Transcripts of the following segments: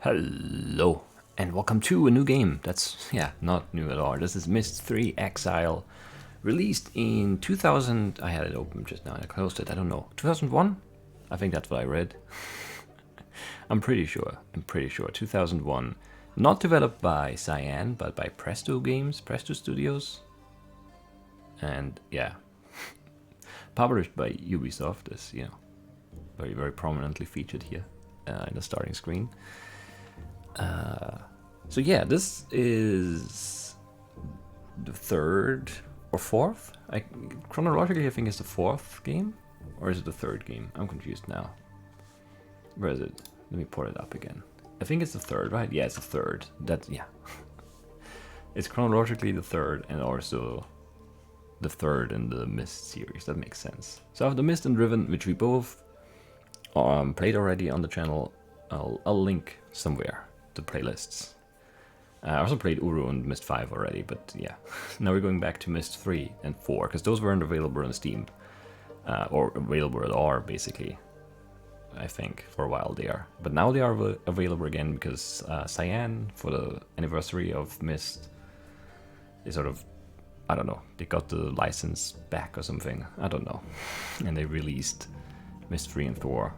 Hello, and welcome to a new game. That's not new at all. This is Myst III Exile, released in 2000. I had it open just now and I closed it. I don't know. 2001? I think that's what I read. I'm pretty sure. 2001. Not developed by Cyan, but by Presto Studios. And yeah, published by Ubisoft, as you know, very, very prominently featured here in the starting screen. So yeah, this is the third or fourth. Chronologically, I think it's the fourth game, or is it the third game? I'm confused now. Where is it? Let me pull it up again. I think it's the third, right? Yeah, it's the third. Yeah. It's chronologically the third, and also the third in the Myst series. That makes sense. So I have the Myst and Riven, which we both played already on the channel. I'll link somewhere the playlists. I also played Uru and Myst V already, but yeah. Now we're going back to Myst 3 and 4, because those weren't available on Steam. Or available at all, basically. I think, for a while there. But now they are available again, because Cyan, for the anniversary of Myst, they sort of, I don't know, they got the license back or something. I don't know. And they released Myst 3 and 4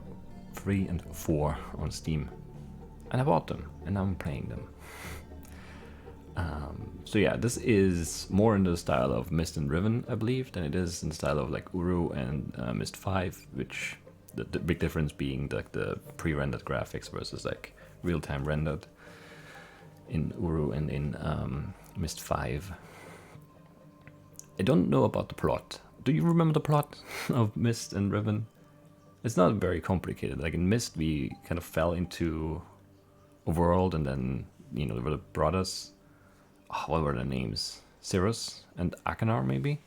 on Steam. And I bought them, and now I'm playing them. So yeah, this is more in the style of Myst and Riven, I believe, than it is in the style of like Uru and Myst V, which the big difference being like the pre-rendered graphics versus like real-time rendered in Uru and in Myst V. I don't know about the plot. Do you remember the plot of Myst and Riven? It's not very complicated. Like in Myst, we kind of fell into a world, and then, you know, there were the brothers. Oh, what were their names? Cirrus and Akanar, maybe?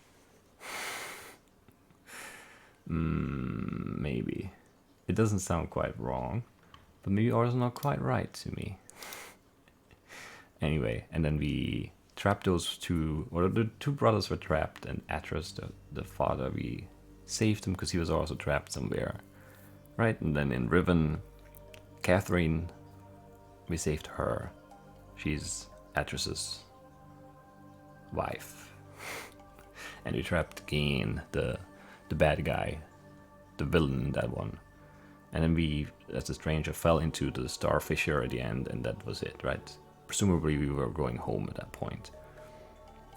Maybe. It doesn't sound quite wrong, but maybe also not quite right to me. Anyway, and then we trapped those two, or the two brothers were trapped, and Atrus, the father, we saved him because he was also trapped somewhere. Right? And then in Riven, Catherine, we saved her. She's Atrus's wife. And we trapped Gain, the bad guy, the villain in that one. And then we, as a stranger, fell into the Star Fissure at the end, and that was it, right? Presumably we were going home at that point.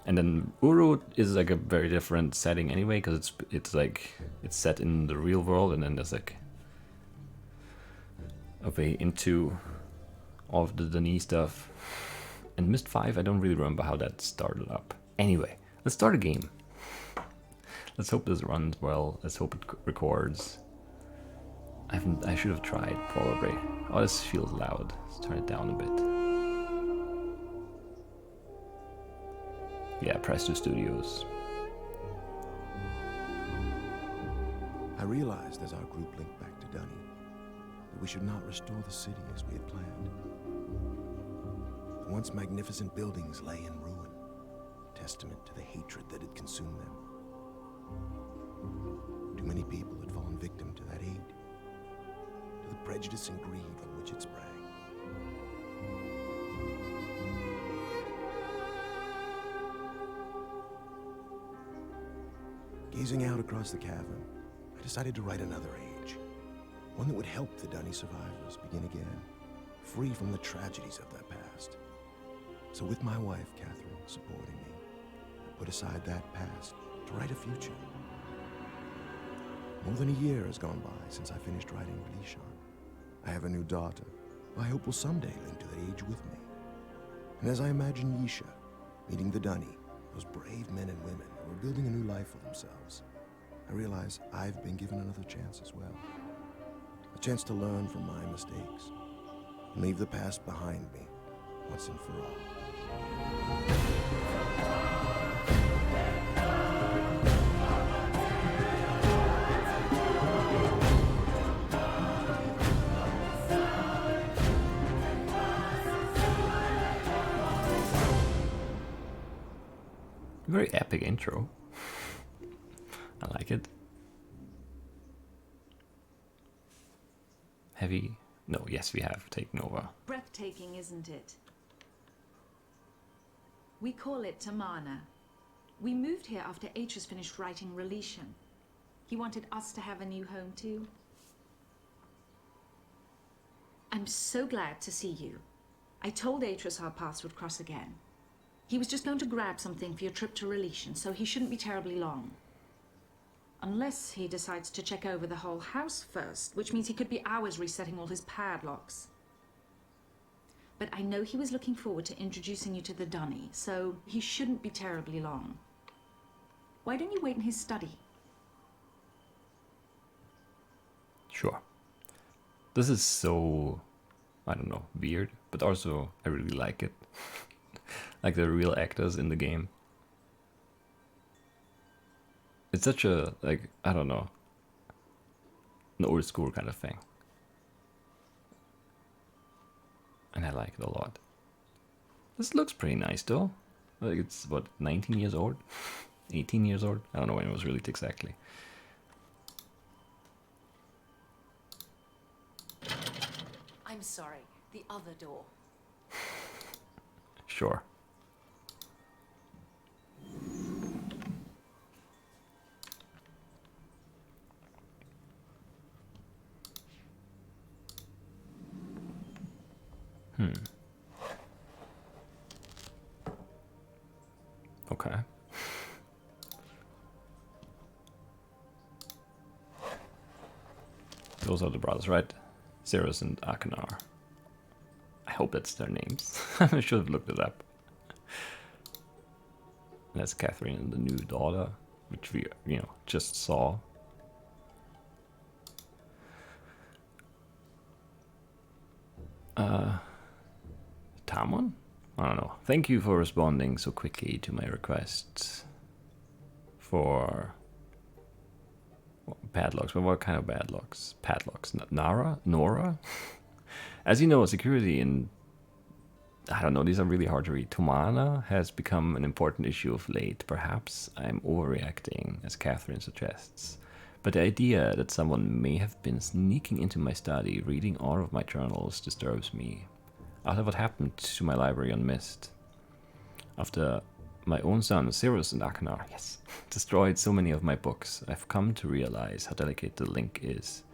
And then Uru is like a very different setting anyway, because it's like it's set in the real world, and then there's like a way into all of the Dani stuff. And Myst V, I don't really remember how that started up. Anyway, let's start a game. Let's hope this runs well. Let's hope it records. I should have tried, probably. Oh, this feels loud. Let's turn it down a bit. Yeah, Presto Studios. I realized as our group linked back to Dani that we should not restore the city as we had planned. The once magnificent buildings lay in ruin, testament to the hatred that had consumed them. Too many people had fallen victim to that hate, to the prejudice and greed from which it sprang. Gazing out across the cavern, I decided to write another age, one that would help the Dani survivors begin again, free from the tragedies of their past. So with my wife, Catherine, supporting me, I put aside that past to write a future. More than a year has gone by since I finished writing Releeshahn. I have a new daughter, who I hope will someday link to that age with me. And as I imagine Yisha meeting the Dani, those brave men and women who are building a new life for themselves, I realize I've been given another chance as well. A chance to learn from my mistakes and leave the past behind me once and for all. Very epic intro. I like it. Heavy No, yes, we have taken over. Breathtaking, isn't it? We call it Tamana. We moved here after Atrus finished writing Releeshahn. He wanted us to have a new home too. I'm so glad to see you. I told Atrus our paths would cross again. He was just going to grab something for your trip to Releeshahn, so he shouldn't be terribly long. Unless he decides to check over the whole house first, which means he could be hours resetting all his padlocks. But I know he was looking forward to introducing you to the Dunny, so he shouldn't be terribly long. Why don't you wait in his study? Sure. This is so, I don't know, weird, but also I really like it. Like the real actors in the game. It's such a, like, I don't know, an old school kind of thing. And I like it a lot. This looks pretty nice though. Like it's, what, 19 years old? 18 years old? I don't know when it was released exactly. I'm sorry, the other door. Sure. Okay. Those are the brothers, right? Cirrus and Akanar. I hope that's their names. I should have looked it up. That's Catherine and the new daughter, which we, just saw. Tamon? I don't know. Thank you for responding so quickly to my request for padlocks. But what kind of padlocks? Padlocks. Nora? As you know, security in, I don't know, these are really hard to read. Tamana has become an important issue of late. Perhaps I'm overreacting, as Catherine suggests. But the idea that someone may have been sneaking into my study, reading all of my journals, disturbs me. After what happened to my library on Myst, after my own son, Cirrus and Akanar, yes, destroyed so many of my books, I've come to realize how delicate the link is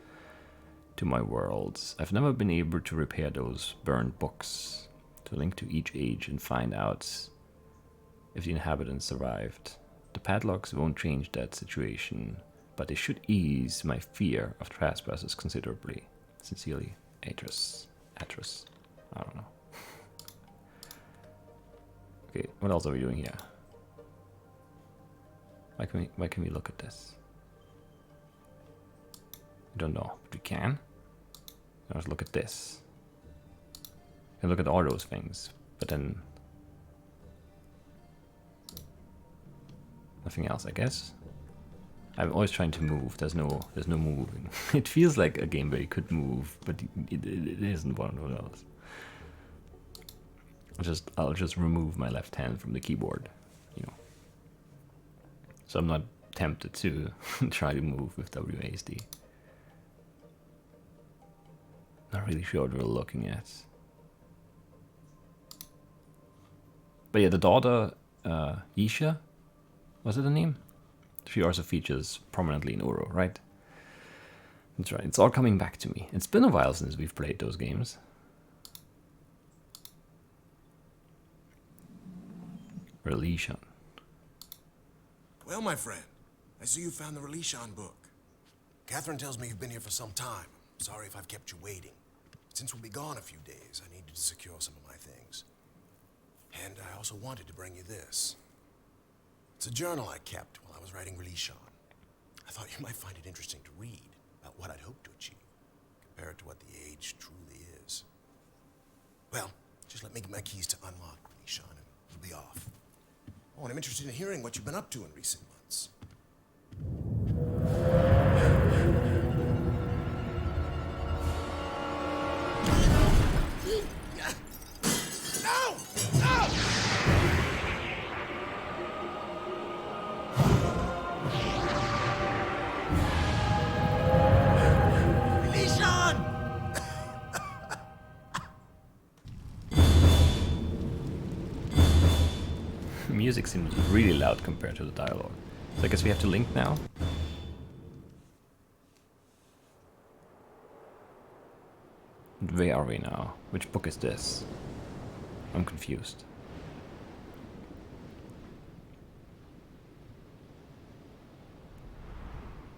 to my worlds. I've never been able to repair those burned books, to link to each age and find out if the inhabitants survived. The padlocks won't change that situation, but they should ease my fear of trespassers considerably. Sincerely, Atrus. I don't know. Okay, what else are we doing here? Why can we look at this? I don't know, but we can. Let's look at this. We can look at all those things, but then nothing else, I guess. I'm always trying to move. There's no moving. It feels like a game where you could move, but it isn't one of those. I'll just remove my left hand from the keyboard, So I'm not tempted to try to move with WASD. Not really sure what we're looking at. But yeah, the daughter, Yisha, was it the name? She also features prominently in Uro, right? That's right, it's all coming back to me. It's been a while since we've played those games. Releeshahn. Well, my friend, I see you found the Releeshahn book. Catherine tells me you've been here for some time. Sorry if I've kept you waiting. Since we'll be gone a few days, I needed to secure some of my things. And I also wanted to bring you this. It's a journal I kept while I was writing Releeshahn. I thought you might find it interesting to read about what I'd hoped to achieve, compare it to what the age truly is. Well, just let me get my keys to unlock Releeshahn and we'll be off. Oh, and I'm interested in hearing what you've been up to in recent months. No! No! Releeshahn! music seems really loud compared to the dialogue. So I guess we have to link now. Where are we now? Which book is this? I'm confused.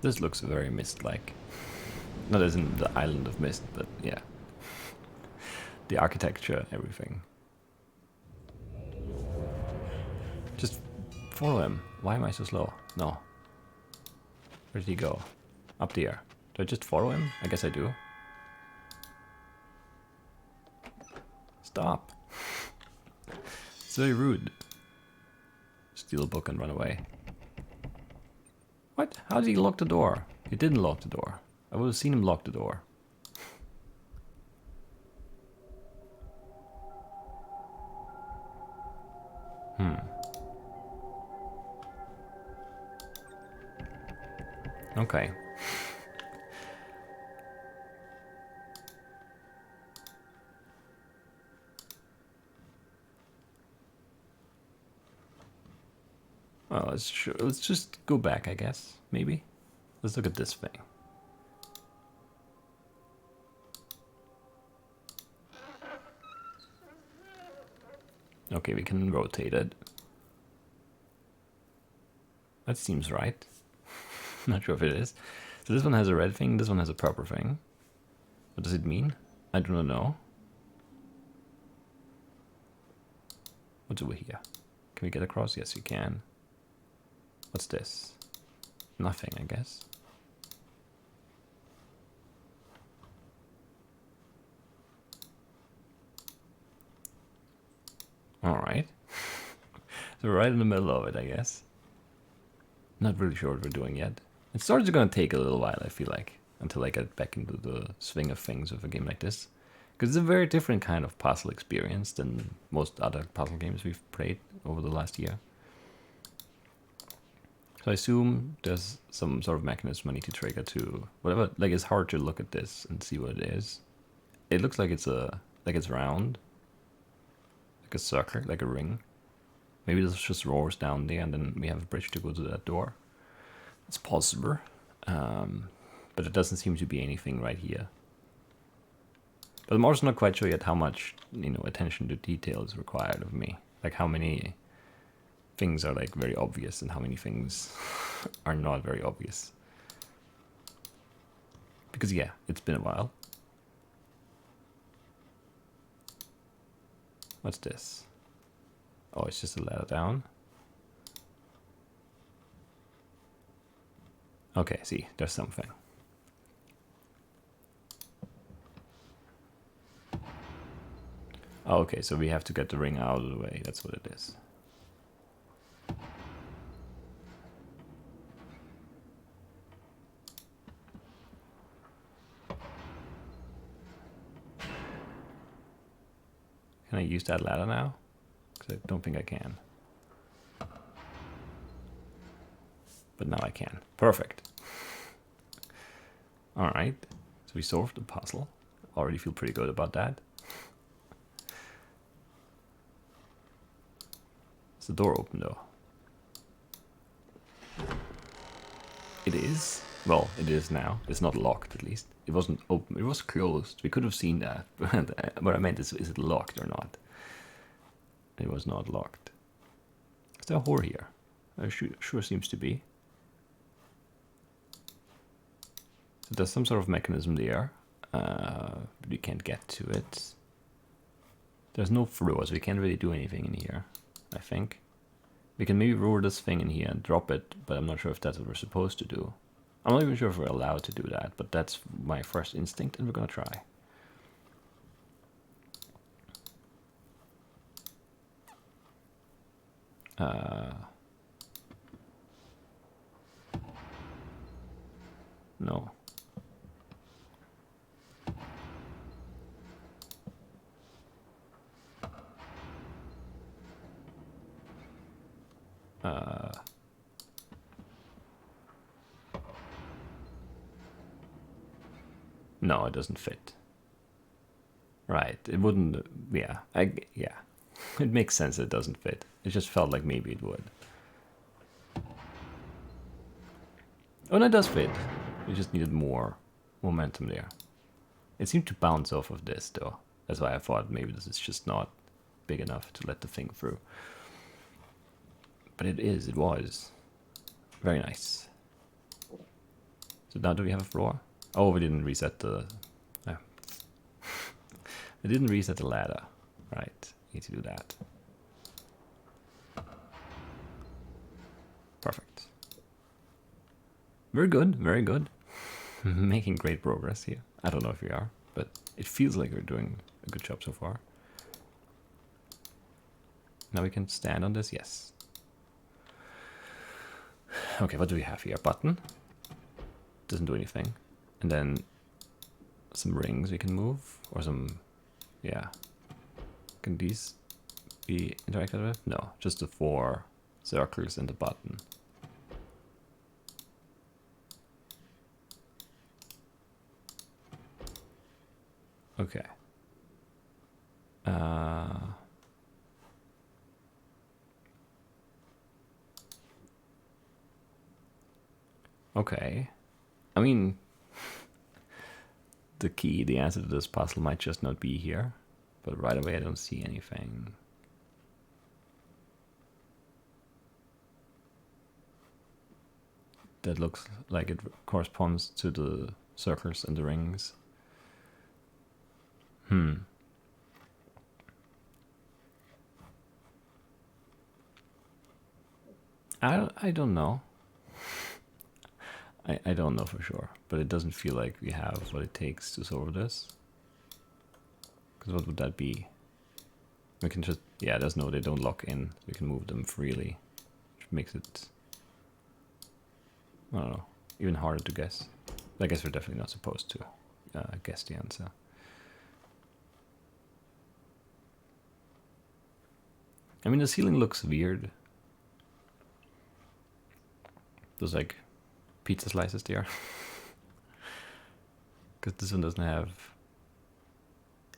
This looks very Myst-like. Not as in the island of Myst, but yeah. The architecture, everything. Just follow him. Why am I so slow? No. Where did he go? Up there. Do I just follow him? I guess I do. Stop. It's very rude. Steal a book and run away. What? How did he lock the door? He didn't lock the door. I would have seen him lock the door. Okay. Well, let's just go back, I guess. Maybe. Let's look at this thing. Okay, we can rotate it. That seems right. Not sure if it is. So this one has a red thing, this one has a purple thing. What does it mean? I do not know. What's over here? Can we get across? Yes, we can. What's this? Nothing, I guess. Alright. So we're right in the middle of it, I guess. Not really sure what we're doing yet. It's sort of going to take a little while, I feel like, until I get back into the swing of things with a game like this. Because it's a very different kind of puzzle experience than most other puzzle games we've played over the last year. So I assume there's some sort of mechanism I need to trigger to whatever. Like, it's hard to look at this and see what it is. It looks like it's round, like a circle, like a ring. Maybe this just roars down there, and then we have a bridge to go to that door. It's possible, but it doesn't seem to be anything right here. But I'm also not quite sure yet how much, attention to detail is required of me. Like how many things are like very obvious and how many things are not very obvious. Because yeah, it's been a while. What's this? Oh, it's just a ladder down. Okay, see, there's something. Oh, okay, so we have to get the ring out of the way. That's what it is. Can I use that ladder now? Because I don't think I can. But now I can. Perfect. Alright, so we solved the puzzle. Already feel pretty good about that. Is the door open though? It is. Well, it is now. It's not locked at least. It wasn't open. It was closed. We could have seen that. But what I meant is it locked or not? It was not locked. Is there a whore here? Sure seems to be. So there's some sort of mechanism there, but we can't get to it. There's no floor, so we can't really do anything in here, I think. We can maybe roll this thing in here and drop it, but I'm not sure if that's what we're supposed to do. I'm not even sure if we're allowed to do that, but that's my first instinct, and we're gonna try. No. No, it doesn't fit. Right, it wouldn't. Yeah, yeah. It makes sense it doesn't fit. It just felt like maybe it would. Oh, no, it does fit. It just needed more momentum there. It seemed to bounce off of this, though. That's why I thought maybe this is just not big enough to let the thing through. But it was. Very nice. So now do we have a floor? Oh, we didn't reset the... No. We didn't reset the ladder. Right, need to do that. Perfect. Very good, very good. Making great progress here. I don't know if we are, but it feels like we're doing a good job so far. Now we can stand on this, yes. Okay, what do we have here? Button. Doesn't do anything. And then some rings we can move, or some, yeah. Can these be interacted with? No, just the 4 circles and the button. Okay. Okay. I mean, the answer to this puzzle might just not be here, but right away I don't see anything. That looks like it corresponds to the circles and the rings. I don't know. I don't know for sure, but it doesn't feel like we have what it takes to solve this. Because what would that be? We can just, yeah, there's no, they don't lock in. We can move them freely, which makes it, I don't know, even harder to guess. I guess we're definitely not supposed to guess the answer. I mean, the ceiling looks weird. There's like pizza slices there. Because this one doesn't have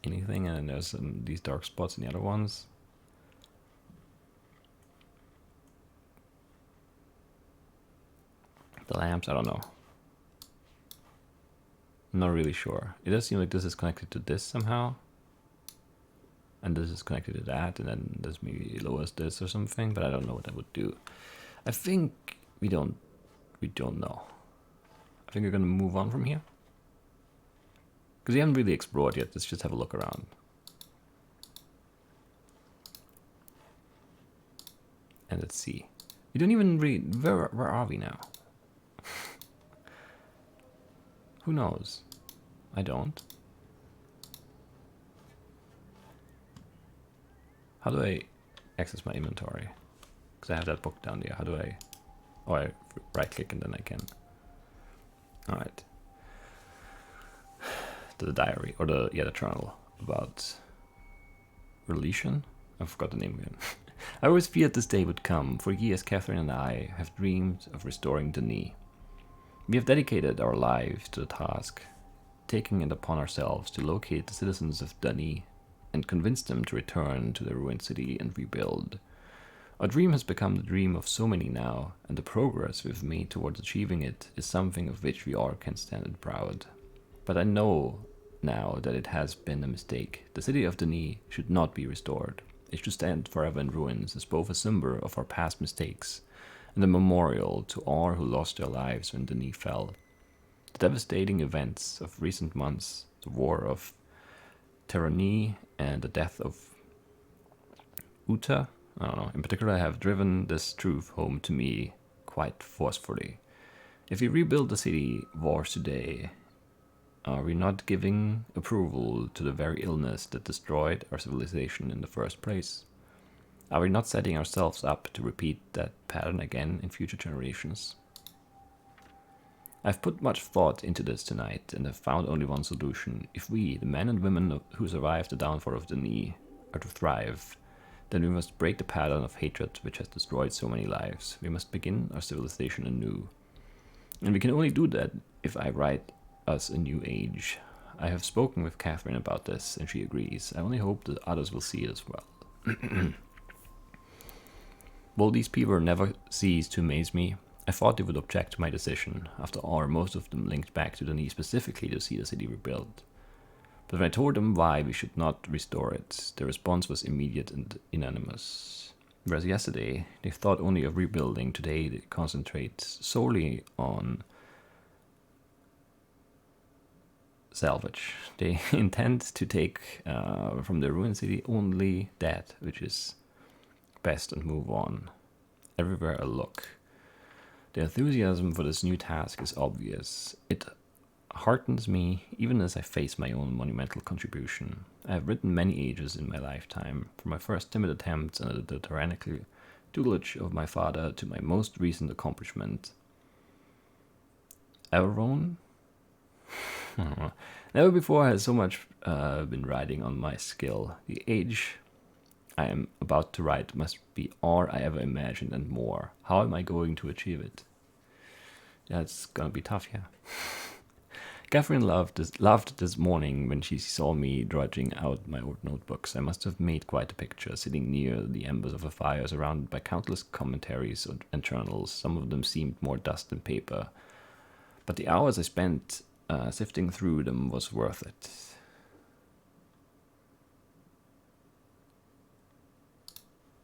anything, and then there's these dark spots in the other ones. The lamps, I don't know. I'm not really sure. It does seem like this is connected to this somehow. And this is connected to that, and then this maybe lowers this or something, but I don't know what that would do. I think we don't know. I think we're gonna move on from here. Because we haven't really explored yet, let's just have a look around. And let's see. We don't even read, where are we now? Who knows? I don't. How do I access my inventory? Because I have that book down there. How do I... Oh, I right click and then I can. Alright. The diary, or the journal about Releeshahn? I forgot the name again. I always feared this day would come. For years, Catherine and I have dreamed of restoring Denis. We have dedicated our lives to the task, taking it upon ourselves to locate the citizens of Denis and convince them to return to their ruined city and rebuild. Our dream has become the dream of so many now, and the progress we've made towards achieving it is something of which we all can stand proud. But I know now that it has been a mistake. The city of Denis should not be restored. It should stand forever in ruins as both a symbol of our past mistakes and a memorial to all who lost their lives when Denis fell. The devastating events of recent months, the war of Tyranny and the death of Uta, I don't know, in particular have driven this truth home to me quite forcefully. If we rebuild the city wars today, are we not giving approval to the very illness that destroyed our civilization in the first place? Are we not setting ourselves up to repeat that pattern again in future generations? I've put much thought into this tonight and have found only one solution. If we, the men and women who survived the downfall of Denis, are to thrive, then we must break the pattern of hatred which has destroyed so many lives. We must begin our civilization anew. And we can only do that if I write us a new age. I have spoken with Catherine about this, and she agrees. I only hope that others will see it as well. Will these people never cease to amaze me? I thought they would object to my decision. After all, most of them linked back to the need specifically to see the city rebuilt. But when I told them why we should not restore it, their response was immediate and unanimous. Whereas yesterday, they thought only of rebuilding, today they concentrate solely on salvage. They intend to take from the ruined city only that which is best and move on. Everywhere I look. The enthusiasm for this new task is obvious. It heartens me even as I face my own monumental contribution. I have written many ages in my lifetime, from my first timid attempts under the tyrannical tutelage of my father to my most recent accomplishment. Everone? Never before has so much been riding on my skill. The age I am about to write must be all I ever imagined and more. How am I going to achieve it? Yeah, it's gonna be tough, yeah. Catherine laughed this morning when she saw me drudging out my old notebooks. I must have made quite a picture, sitting near the embers of a fire, surrounded by countless commentaries and journals. Some of them seemed more dust than paper, but the hours I spent sifting through them was worth it.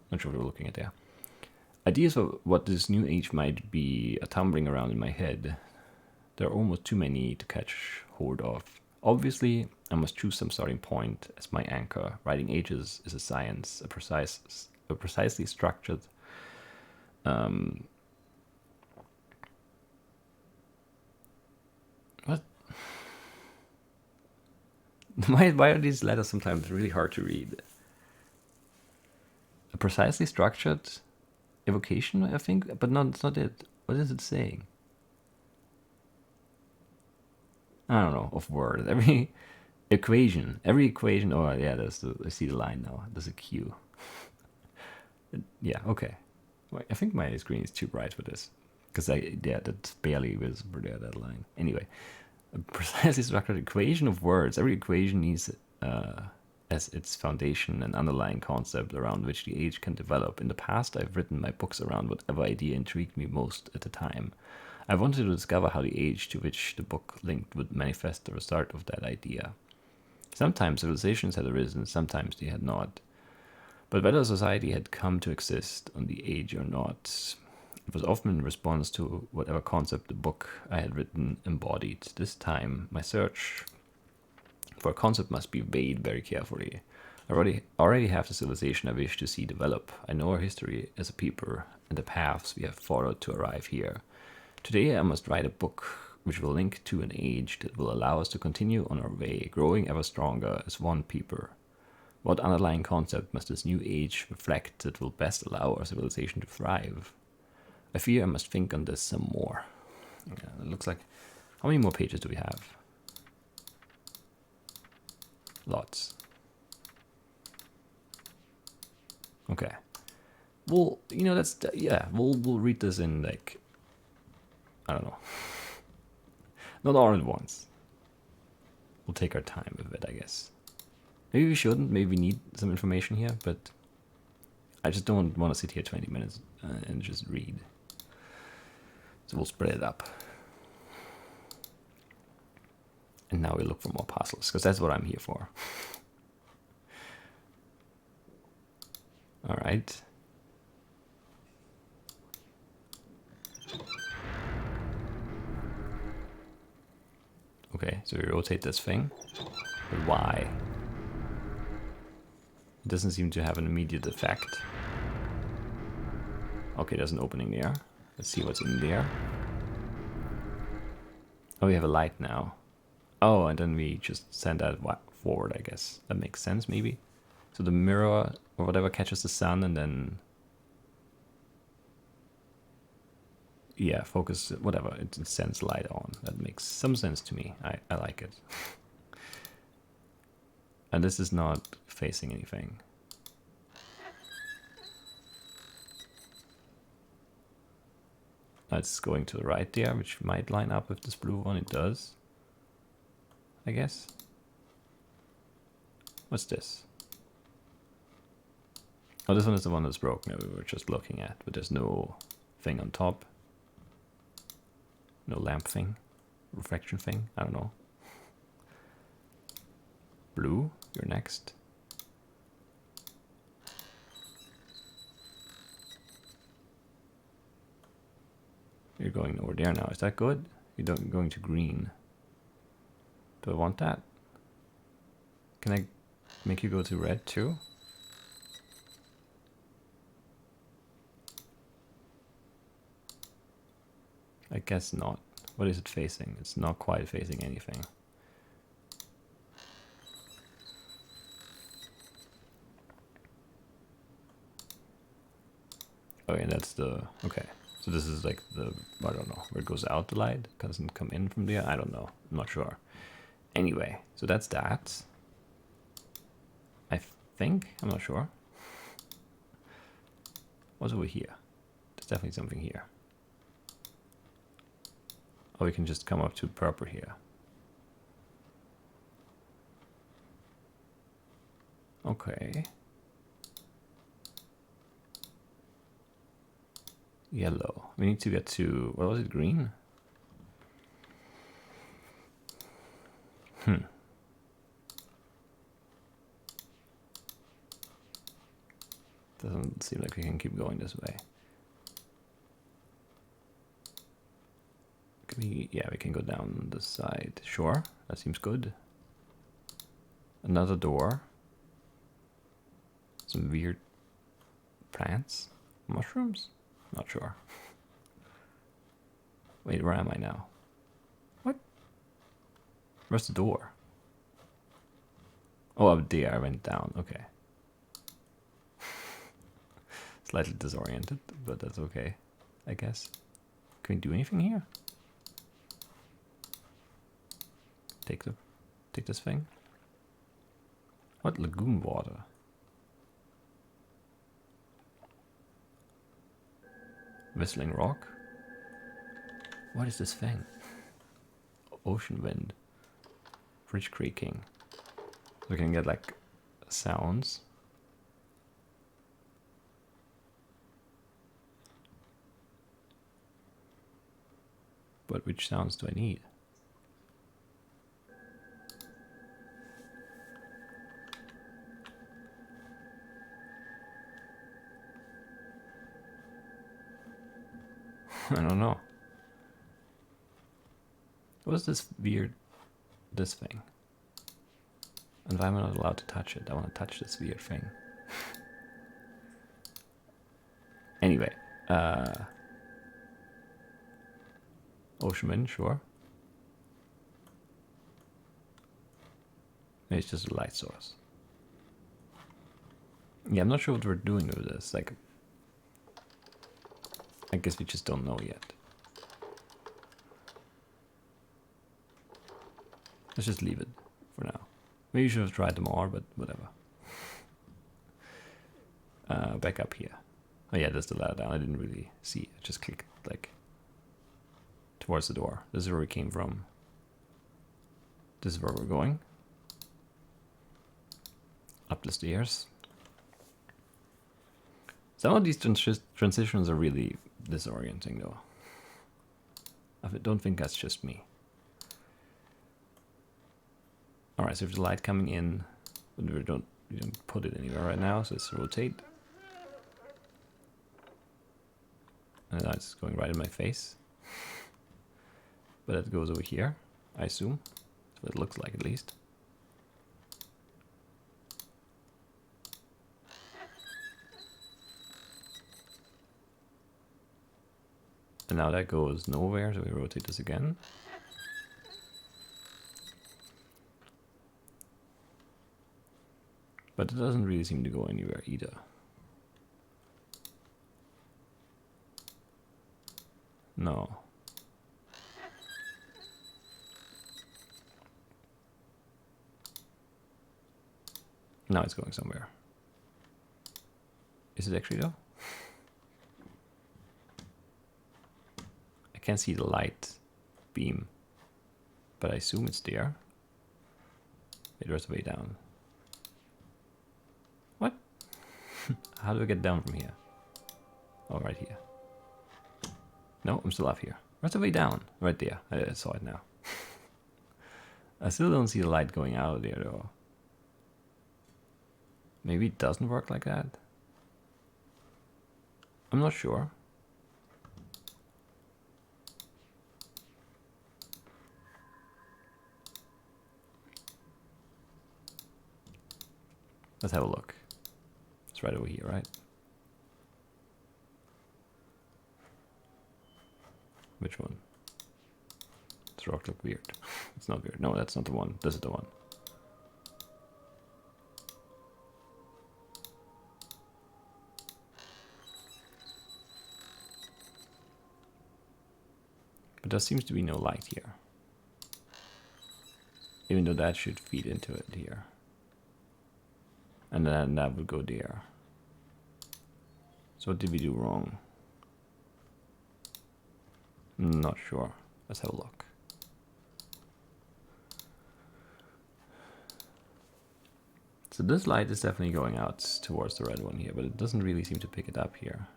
Not sure what we're looking at there. Ideas of what this new age might be are tumbling around in my head. There are almost too many to catch hold of. Obviously, I must choose some starting point as my anchor. Writing ages is a science, a precisely structured what? Why are these letters sometimes really hard to read? A precisely structured evocation, I think, but no, it's not it. What is it saying? I don't know, of words. Every equation. Oh yeah, I see the line now. There's a Q. Yeah, okay. Well, I think my screen is too bright for this. Because that's barely visible there, that line. Anyway, a precisely structured equation of words. Every equation needs as its foundation an underlying concept around which the age can develop. In the past, I've written my books around whatever idea intrigued me most at the time. I wanted to discover how the age to which the book linked would manifest the result of that idea. Sometimes civilizations had arisen, sometimes they had not. But whether society had come to exist on the age or not, it was often in response to whatever concept the book I had written embodied. This time, my search for a concept must be weighed very carefully. I already have the civilization I wish to see develop. I know our history as a people and the paths we have followed to arrive here. Today I must write a book which will link to an age that will allow us to continue on our way, growing ever stronger as one people. What underlying concept must this new age reflect that will best allow our civilization to thrive? I fear I must think on this some more. Yeah, it looks like... How many more pages do we have? Lots. Okay. Well, we'll read this in like... I don't know. Not all at once. We'll take our time with it, I guess. Maybe we shouldn't. Maybe we need some information here, but I just don't want to sit here 20 minutes and just read. So we'll spread it up. And now we look for more puzzles, because that's what I'm here for. All right. Okay, so we rotate this thing. But why? It doesn't seem to have an immediate effect. Okay, there's an opening there. Let's see what's in there. Oh, we have a light now. Oh, and then we just send that forward, I guess. That makes sense, maybe. So the mirror or whatever catches the sun and then... Yeah, focus, whatever, it sends light on. That makes some sense to me. I like it. And this is not facing anything. It's going to the right there, which might line up with this blue one. It does, I guess. What's this? Oh, this one is the one that's broken that we were just looking at, but there's no thing on top. No lamp thing. Reflection thing. I don't know. Blue, you're next. You're going over there now. Is that good? You're going to green. Do I want that? Can I make you go to red too? I guess not. What is it facing? It's not quite facing anything. Okay, that's the... Okay. So this is like the... I don't know. Where it goes out the light? Doesn't come in from there? I don't know. I'm not sure. Anyway, so that's that. I think. I'm not sure. What's over here? There's definitely something here. Or we can just come up to purple here. Okay. Yellow. We need to get to... What was it? Green? Doesn't seem like we can keep going this way. Can we... Yeah, we can go down the side. Sure, that seems good. Another door. Some weird plants. Mushrooms? Not sure. Wait, where am I now? What? Where's the door? Oh, up there. I went down. Okay. Slightly disoriented, but that's okay, I guess. Can we do anything here? Take this thing. What? Lagoon water? Whistling rock? What is this thing? Ocean wind. Bridge creaking. We can get like sounds. But which sounds do I need? I don't know. What is this weird... this thing? And why am I not allowed to touch it? I want to touch this weird thing. Anyway. Ocean wind, sure. Maybe it's just a light source. Yeah, I'm not sure what we're doing with this. Like, I guess we just don't know yet. Let's just leave it for now. Maybe you should have tried them more, but whatever. Back up here. Oh yeah, there's the ladder down. I didn't really see. I just clicked like towards the door. This is where we came from. This is where we're going. Up the stairs. Some of these transitions are really disorienting though. I don't think that's just me. Alright, so if the light coming in, but we don't put it anywhere right now, so let's rotate. And now it's going right in my face. But it goes over here, I assume. That's what it looks like at least. And now that goes nowhere, so we rotate this again. But it doesn't really seem to go anywhere either. No. Now it's going somewhere. Is it actually though? I can't see the light beam, but I assume it's there. Wait, there's a way down. What? How do I get down from here? Oh, right here. No, I'm still up here. Where's the way down? Right there. I saw it now. I still don't see the light going out of there though. Maybe it doesn't work like that? I'm not sure. Let's have a look. It's right over here, right? Which one? This rock look weird. It's not weird. No, that's not the one. This is the one. But there seems to be no light here. Even though that should feed into it here. And then that would go there. So what did we do wrong? I'm not sure. Let's have a look. So this light is definitely going out towards the red one here, but it doesn't really seem to pick it up here.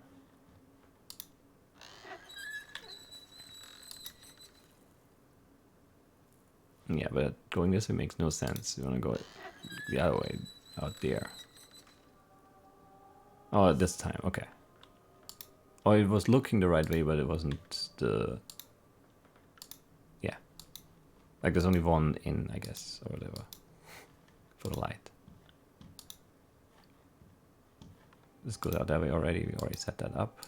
Yeah, but going this way makes no sense. You want to go the other way, out there. Oh, this time, okay. Oh, it was looking the right way, but it wasn't the... Yeah. Like there's only one in, I guess, or whatever, for the light. This goes out that way already. We already set that up.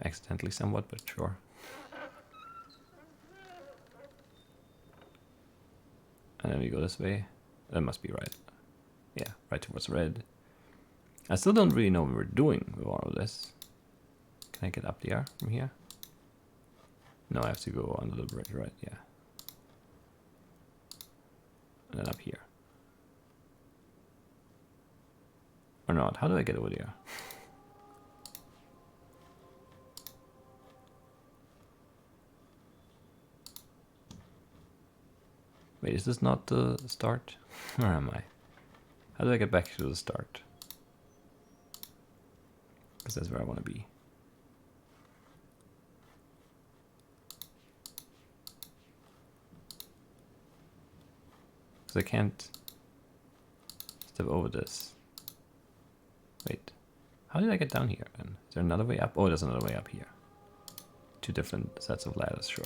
Accidentally somewhat, but sure. And then we go this way. That must be right. Yeah, right towards red. I still don't really know what we're doing with all of this. Can I get up there from here? No, I have to go under the bridge, right? Yeah. And then up here. Or not. How do I get over there? Wait, is this not the start? Where am I? How do I get back to the start? Because that's where I want to be. Because I can't step over this. Wait, how did I get down here then? Is there another way up? Oh, there's another way up here. Two different sets of ladders, sure.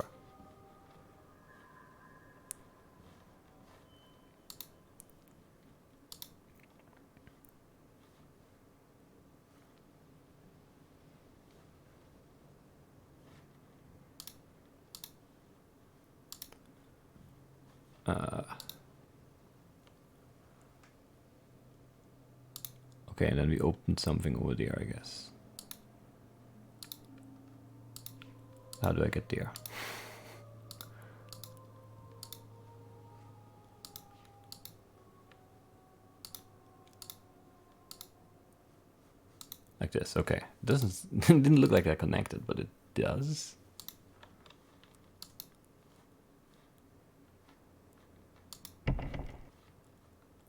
Okay, and then we opened something over there, I guess. How do I get there? Like this, okay. It didn't look like I connected, but it does.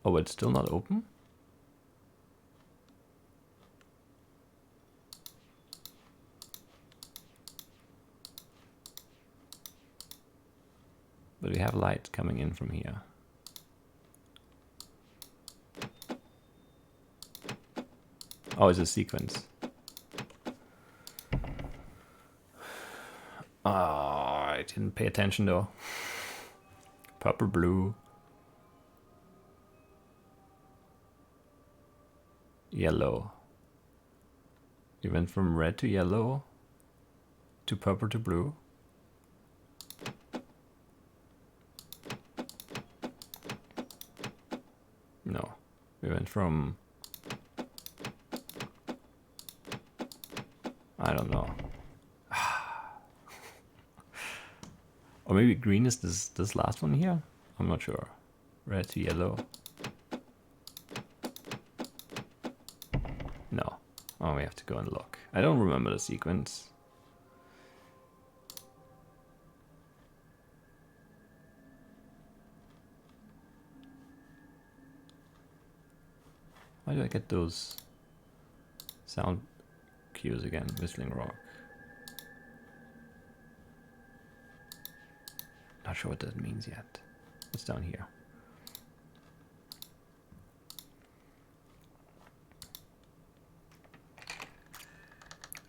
Oh, it's still not open? But we have light coming in from here. Oh, it's a sequence. Oh, I didn't pay attention though. Purple, blue. Yellow. You went from red to yellow to purple to blue. No, we went from... I don't know. Or maybe green is this last one here? I'm not sure. Red to yellow. No. Oh, we have to go and look. I don't remember the sequence. How do I get those sound cues again? Whistling Rock. Not sure what that means yet. What's down here?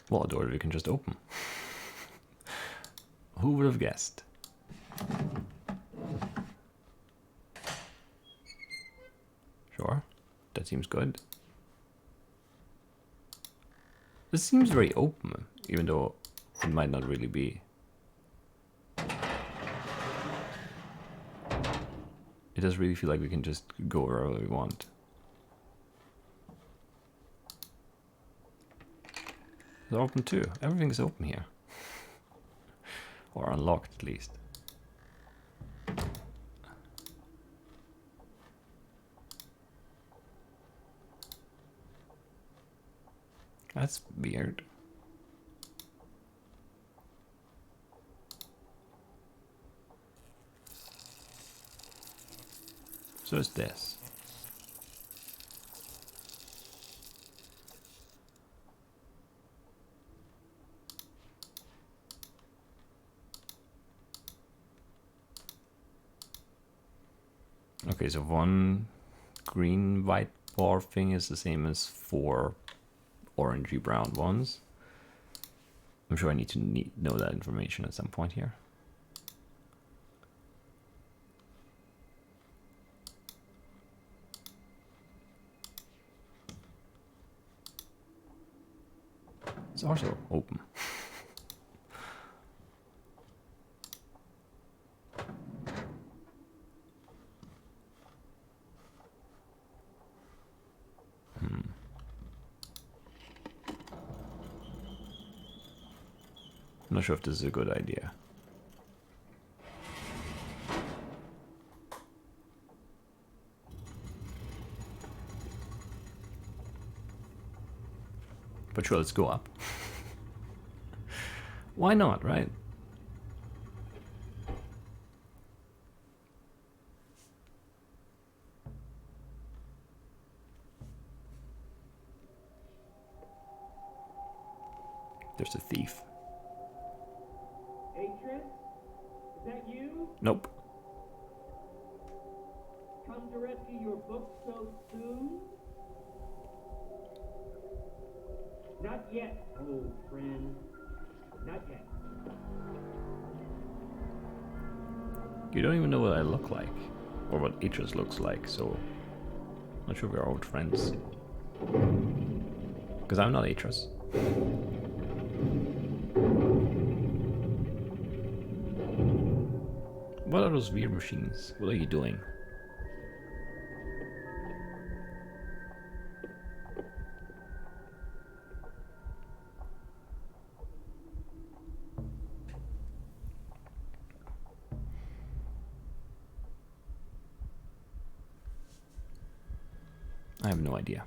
Well, a door we can just open. Who would have guessed? Sure, that seems good. This seems very open, even though it might not really be. It does really feel like we can just go wherever we want. It's open too. Everything is open here. Or unlocked at least. That's weird. So is this. Okay, so one green white bar thing is the same as 4 orangey brown ones. I'm sure I need to know that information at some point here. It's also open. I'm not sure if this is a good idea. But sure, let's go up. Why not, right? There's a thief. Atrus? Is that you? Nope. Come to rescue your book so soon? Not yet, old friend. Not yet. You don't even know what I look like, or what Atrus looks like, so I'm not sure we're old friends. Because I'm not Atrus. What are those weird machines? What are you doing? I have no idea.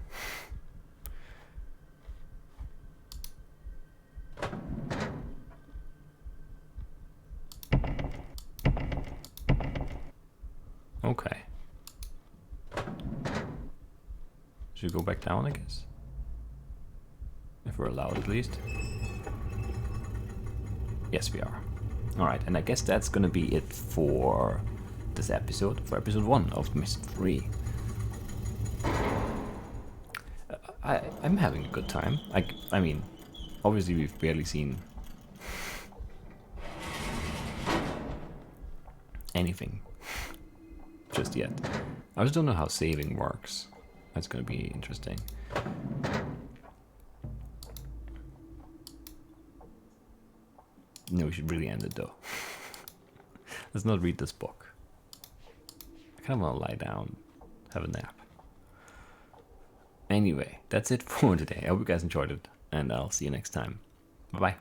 Okay. Should we go back down, I guess? If we're allowed, at least. Yes, we are. Alright, and I guess that's gonna be it for this episode, for episode 1 of Myst 3. I'm having a good time. I mean, obviously we've barely seen anything just yet. I just don't know how saving works. That's gonna be interesting. No, we should really end it though. Let's not read this book. I kind of want to lie down, have a nap. Anyway, that's it for today. I hope you guys enjoyed it, and I'll see you next time. Bye-bye.